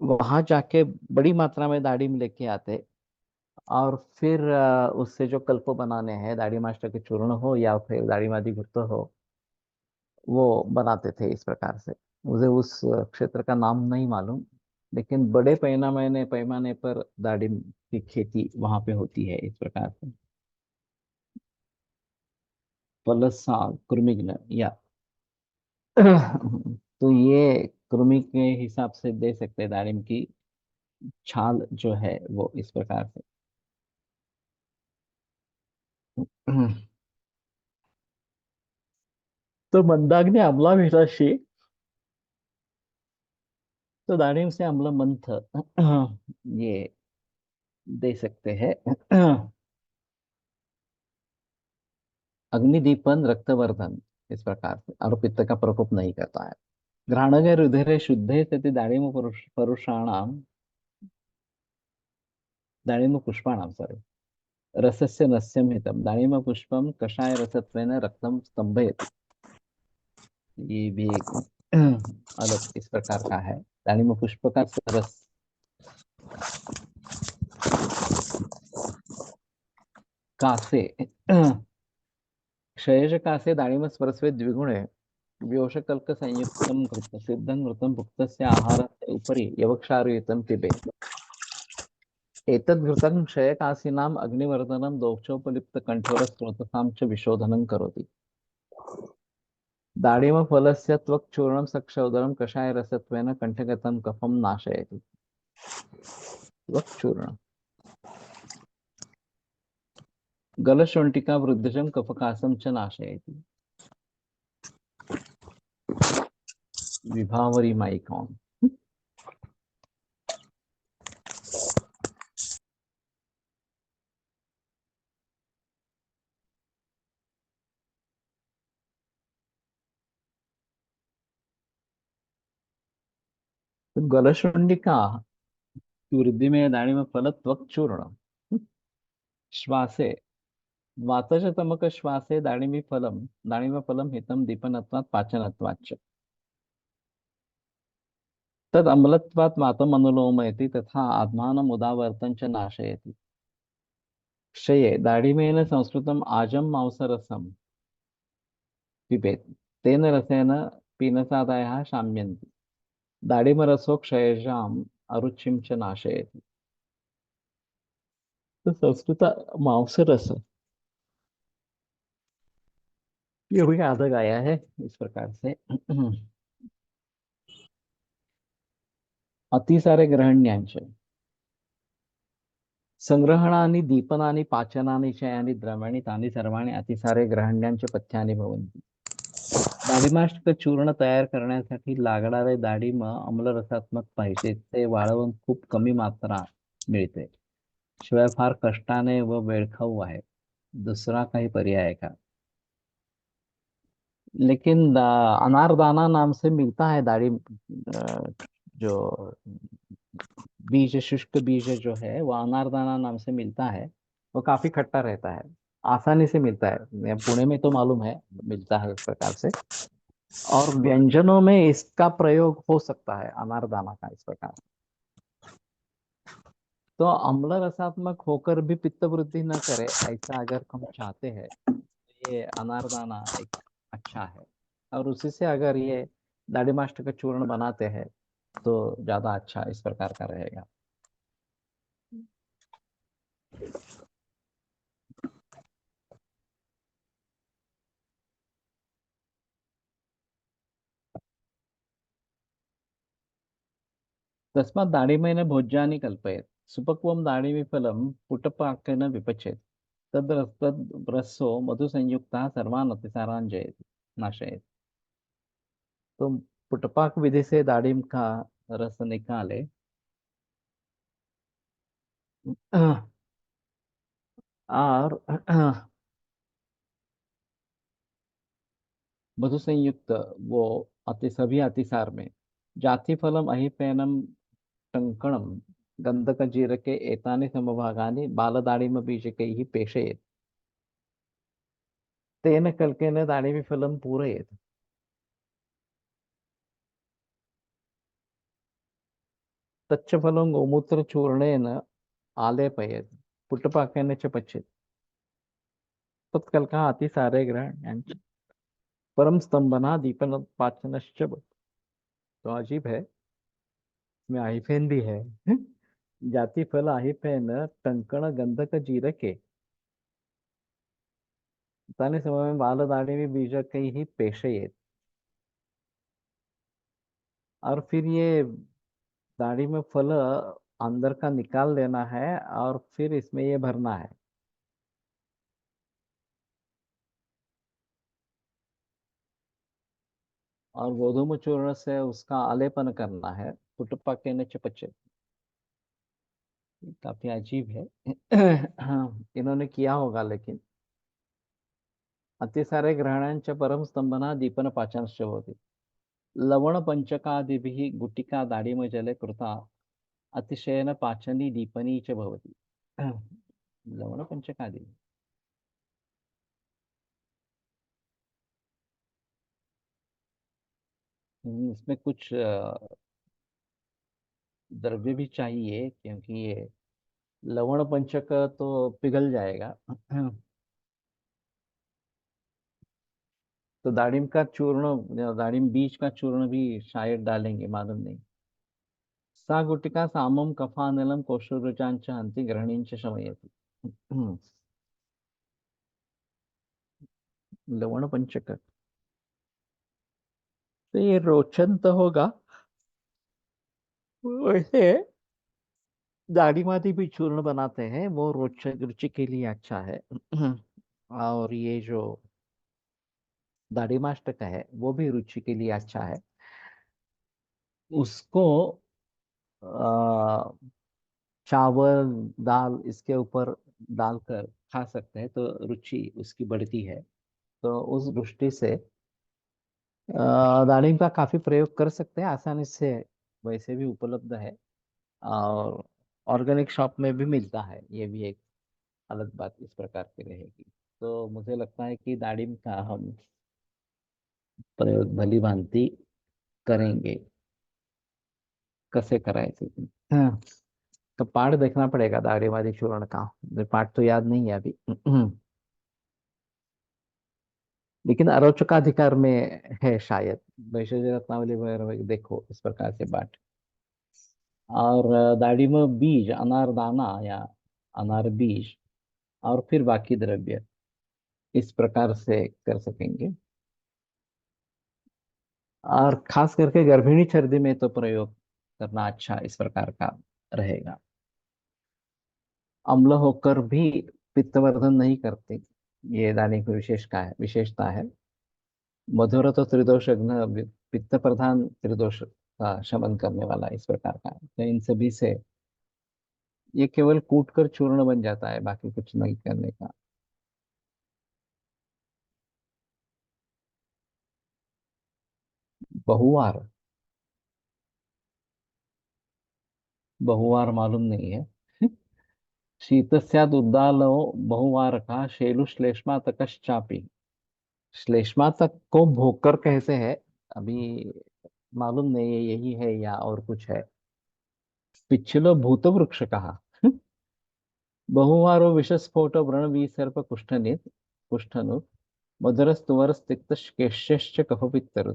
वहां जाके बड़ी मात्रा में दाड़िम लेके आते। और फिर उससे जो कल्प बनाने हैं दाढ़ी मास्टर के चूर्ण हो या फिर दाढ़ी मादी गुर्तो हो, वो बनाते थे इस प्रकार से। मुझे उस क्षेत्र का नाम नहीं मालूम। लेकिन बड़े पैमाने पैमाने पर दाढ़ी की खेती वहां पे होती है इस प्रकार से। पलसा कुर्मिग्न या तो ये कृमि के हिसाब से दे सकते हैं दाड़िम की छाल जो है वो इस प्रकार से। तो मंदाग्नि अम्लाभिलाषी। तो दाड़िम से अम्ल मंथ ये दे सकते हैं। अग्निदीपन रक्तवर्धन इस प्रकार से और पित्त का प्रकोप नहीं करता है। घ्राणगे रुधिरे शुद्धे सति दाड़िम परुषाणाम दाड़िम पुष्पाणाम सॉरी रसस्य नस्यम हितम दाड़िम पुष्पम कषाय रसत्वेन रक्तम स्तंभयति। ये भी एक अलग इस प्रकार का है। दाड़िम पुष्प का रस कासे क्षयज कासे दाड़िम स्पर्शे द्विगुणे व्योषकल्क संयुक्तं कृत्वा सिद्धं घृतं भुक्तस्य आहारस्य उपरि यवक्षारयुतं पिबेत्। एतद् घृतं क्षयकासीनाम् अग्निवर्धनं दोक्षोपलिप्तकण्ठोरस्रोतसां च विशोधनं करोति। दाडिमफलस्य त्वक्चूर्णं सक्षौदरं कषायरसत्वेन कण्ठगतं कफं नाशयति। त्वक्चूर्णं गलशोंठिका वृद्धजं कफकासं च नाशयति। विभावरी माइकॉन। तो गलशोंठिका की वृद्धि में दाडिम फल त्वक्चूर्णं श्वासे वातजतमक श्वासे दाडिमीफलं हितं दीपनत्वात् पाचनत्वाच्च तद अम्लत्वात् वातम् अनुलोमयति तथा आत्मानमुदावर्तं च नाशयति। क्षये दाढिमेन संस्कृतम् आजं मांसरसं पिबेत् तेन रसेन पीनसादयः शाम्यन्ति। दाढिमरसो क्षयजाम् अरुचिं च नाशयति। तो संस्कृत मांसरस ये भी याद आया है इस प्रकार से। अतिसारे ग्रहण्यांचे संग्रहणानि दीपनानि पाचनानि च यानि द्रव्याणि तानि सर्वाणि अतिसारे ग्रहण्यांचे पथ्यानि भवन्ति. डाळिंबाष्टक चूर्ण तयार करण्यासाठी लागणारे डाळिंब आम्लरसात्मक पाहिजे ते वाळवून खूप कमी मात्रा मिळते. शिवाय फार कष्टाने व वेळखाऊ आहे. दूसरा काही पर्याय आहे का? लेकिन अनारदाना नाम से मिलता है दाढ़ी जो बीज शुष्क बीज जो है वो अनारदाना नाम से मिलता है. वो काफी खट्टा रहता है. आसानी से मिलता है. पुणे में तो मालूम है मिलता है इस प्रकार से. और व्यंजनों में इसका प्रयोग हो सकता है अनारदाना का इस प्रकार. तो अम्ल रसात्मक होकर भी पित्त वृद्धि न करे ऐसा अगर हम चाहते हैं तो ये अनारदाना एक अच्छा है. और उसी से अगर ये दाढ़ी का चूर्ण बनाते हैं तो ज्यादा अच्छा इस प्रकार का रहेगा. तस्मात् दाढिमेन भोज्यानि कल्पयेत्. सुपक्वं दाढिमफलं पुटपाकेन विपचेत्. तद्रसो मधुसंयुक्तः सर्वान् अतिसारान् जयति नाशयति. तो पुटपाक विधि से दाढ़िम का रस निकाले और मधु संयुक्त वो सभी अतिसार में जाति फलम अहिपैनम टंकणम गंधक जीरके एतानि समभागानि बालदाडिम बीजकैः पेषयेत्. तेन कल्केन दाडिमफलं पूरयेत्. तच्च फलं गोमूत्रचूर्णेन आलेपयेत्. पुट्टपाकेन च पच्येत्. तत्कल्कः अतिसारे ग्रहण परम स्तंभना दीपन पाचनश्च तो अजीब है. इसमें आहिफेन भी है. जाति फल आहिफेन टंकण गंधक जीरके ताने समय में बाल दाढ़ी में बीज कहीं ही पेशे. और फिर ये दाढ़ी में फल अंदर का निकाल लेना है और फिर इसमें ये भरना है. और गोधूम चूर्ण से उसका आलेपन करना है. पुटुप्पा के न चपचे. काफी अजीब है. हाँ, इन्होंने किया होगा लेकिन अतिसारे ग्रहणांच परम स्तंभना दीपन पाचनश्च होती. लवण पंचकादिभिः गुटिका दाडिम जले कृता अतिशयन पाचनी दीपनी च भवति. लवण पंचकादि. इसमें कुछ द्रव्य भी चाहिए क्योंकि ये लवण पंचक तो पिघल जाएगा. तो दाडिम का चूर्ण या दाडिम बीज का चूर्ण भी शायद डालेंगे मालूम नहीं. सा गुटिका सामम कफानलम कोशरुचांच हंति ग्रहणींच शमयति. लवण पंचक. तो ये रोचन तो होगा. वैसे दाढ़ी भी चूर्ण बनाते हैं वो रोचक रुचि के लिए अच्छा है. और ये जो दाढ़ी मास्टक है वो भी रुचि के लिए अच्छा है. उसको आ, चावल दाल इसके ऊपर डालकर खा सकते हैं तो रुचि उसकी बढ़ती है. तो उस दृष्टि से दाढ़ी का काफी प्रयोग कर सकते हैं आसानी से. वैसे भी उपलब्ध है और ऑर्गेनिक शॉप में भी मिलता है. ये भी एक अलग बात इस प्रकार की रहेगी. तो मुझे लगता है कि दाढ़ी का हम प्रयोग भली भांति करेंगे. कैसे कराए. हाँ. तो पाठ देखना पड़ेगा दाढ़ी वाली चूर्ण का. मुझे पाठ तो याद नहीं है अभी. लेकिन अरोचकाधिकार में है शायद. वैशेष रत्नावली वगैरह में देखो इस प्रकार से पाठ. और दाढ़ी में बीज अनारदाना या अनार बीज और फिर बाकी द्रव्य इस प्रकार से कर सकेंगे. और खास करके गर्भिणी सर्दी में तो प्रयोग करना अच्छा इस प्रकार का रहेगा। अम्ल होकर भी पित्तवर्धन नहीं करते, ये दाने की विशेषता है। मधुर तो त्रिदोष पित्त प्रधान त्रिदोष का शमन करने वाला इस प्रकार का है। तो इन सभी से ये केवल कूट कर चूर्ण बन जाता है, बाकी कुछ नहीं करने का। बहुवार, बहुवार मालूम नहीं है। शीतस्यादुद्दालो बहुवार का शेलुश्लेष्मा तकश्चापी। श्लेष्मा तक को भोकर कैसे है, अभी मालूम नहीं है यही है या और कुछ है। पिछलो भूत वृक्ष कहा। बहुवारो विषस्फोट व्रण विसर्प कुष्ठनु मधुरस्तुवरस्तिक्त केश्यश्च कफपित्तरु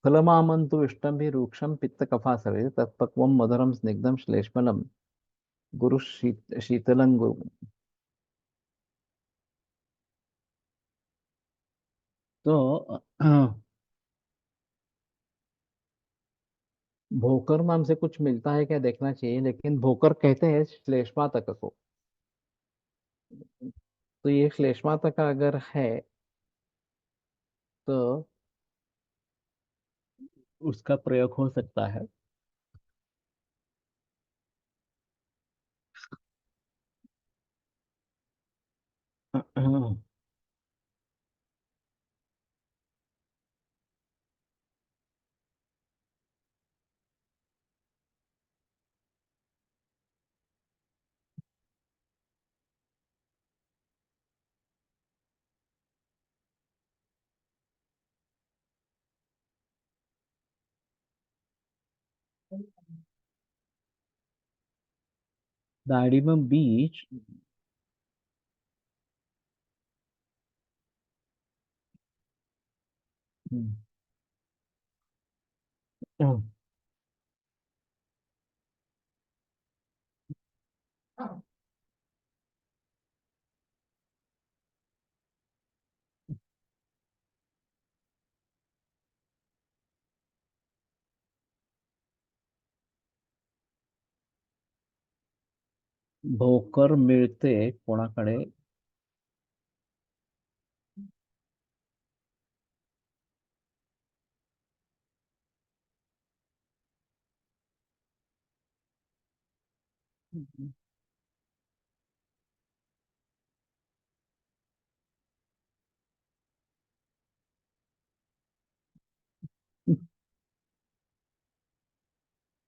फलमामन्तु इष्टं हि रूक्षं पित्तकफासवे तत्पक्वं मधुरं स्निग्धं श्लेष्मलं गुरु शीतलं गुरु। तो भोकर में हमसे कुछ मिलता है क्या देखना चाहिए, लेकिन भोकर कहते हैं श्लेष्मा तक को। तो ये श्लेष्मा तक अगर है तो उसका प्रयोग हो सकता है। दाढ़ी में बीज। भोकर मिळते कोणाकडे?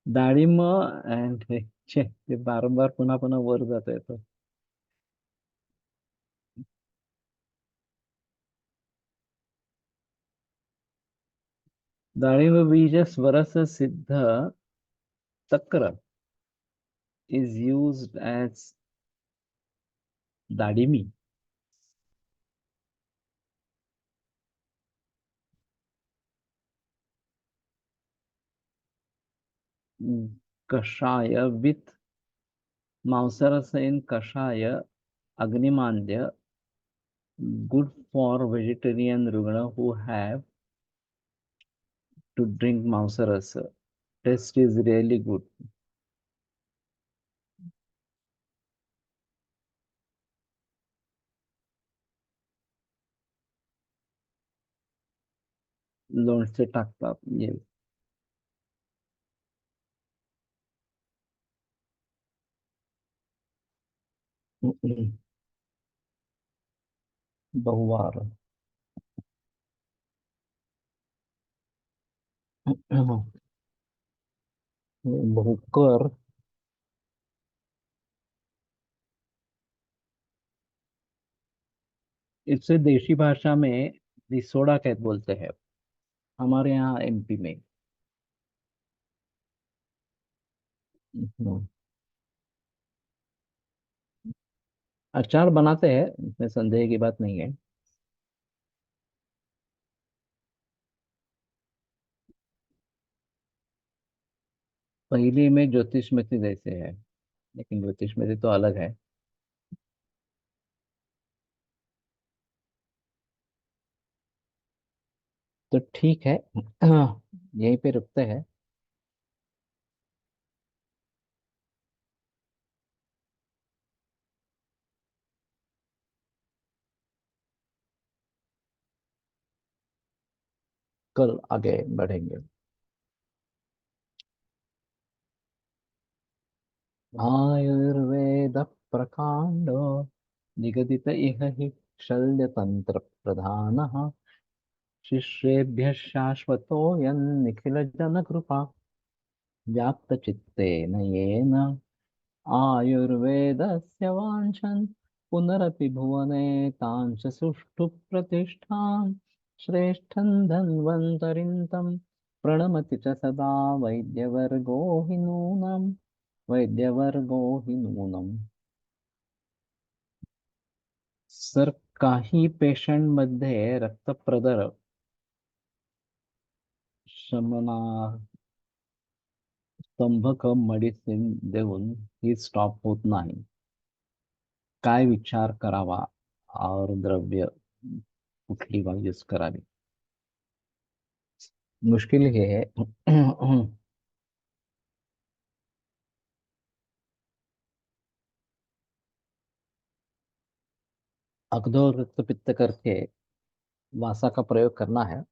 डाळिंब and छे ते बारंबार पुन्हा पुन्हा वर जात येतं. डाळिंब बीज स्वरस सिद्ध तक्र is used as दाडिमी. कषाय विथ मांसारस इन कषाय अग्निमांद्य good for vegetarian रुग्ण who have to drink मांसारस. Taste is really good. लोणचे टाकतात ये. बहुवार. बहुकर. इसे देशी भाषा में रिसोडा कह बोलते हैं, हमारे यहाँ एमपी में. हम्म, अचार बनाते हैं, इसमें संदेह की बात नहीं है. पहली में ज्योतिषमती जैसे है, लेकिन ज्योतिषमती तो अलग है. तो ठीक है, यहीं पे रुकते हैं. कल आगे बढ़ेंगे। आयुर्वेद प्रकांड निगदित इह हि शल्यतंत्र प्रधानः शिष्येभ्यः शाश्वतोऽयं निखिल जन कृपा व्याप्त चित्तेन येन आयुर्वेदस्य वाञ्छन् पुनरपि भुवने तां च सुष्ठु प्रतिष्ठां श्रेष्ठं धन्वन्तरिं तं प्रणमति च सदा वैद्यवर्गो हि नूनम् वैद्यवर्गो हि नूनम्। सर, काही पेशंट मध्ये रक्तप्रदर शमना स्तंभक मेडिसिन देऊन ही स्टॉप होत नाही, काय विचार करावा और द्रव्य कुठली यूज करावी? मुश्किल हे है अगदो रक्त पित्त करके वासा का प्रयोग करना है।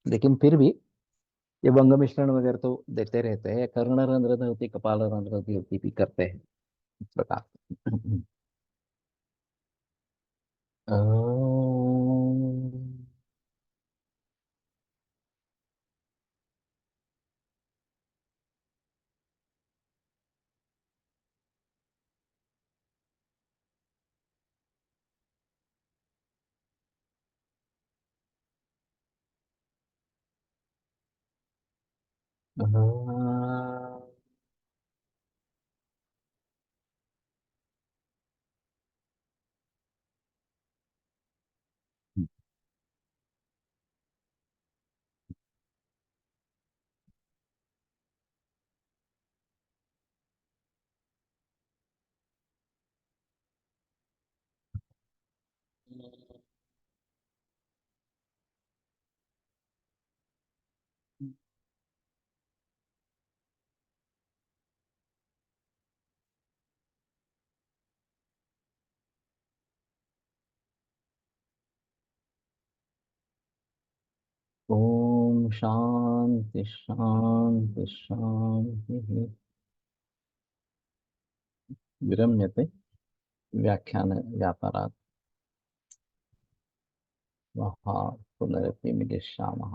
लेकिन फिर भी ये भंग मिश्रण वगैरह तो देते रहते हैं, कर्ण रंध्र होती, कपाल रंध्र होती भी करते हैं इस प्रकार से। अम्म, ओम शांति शांति शांति। विरम्यते व्याख्यान व्यापारात् वहा पुनरपि मिलिष्यामः।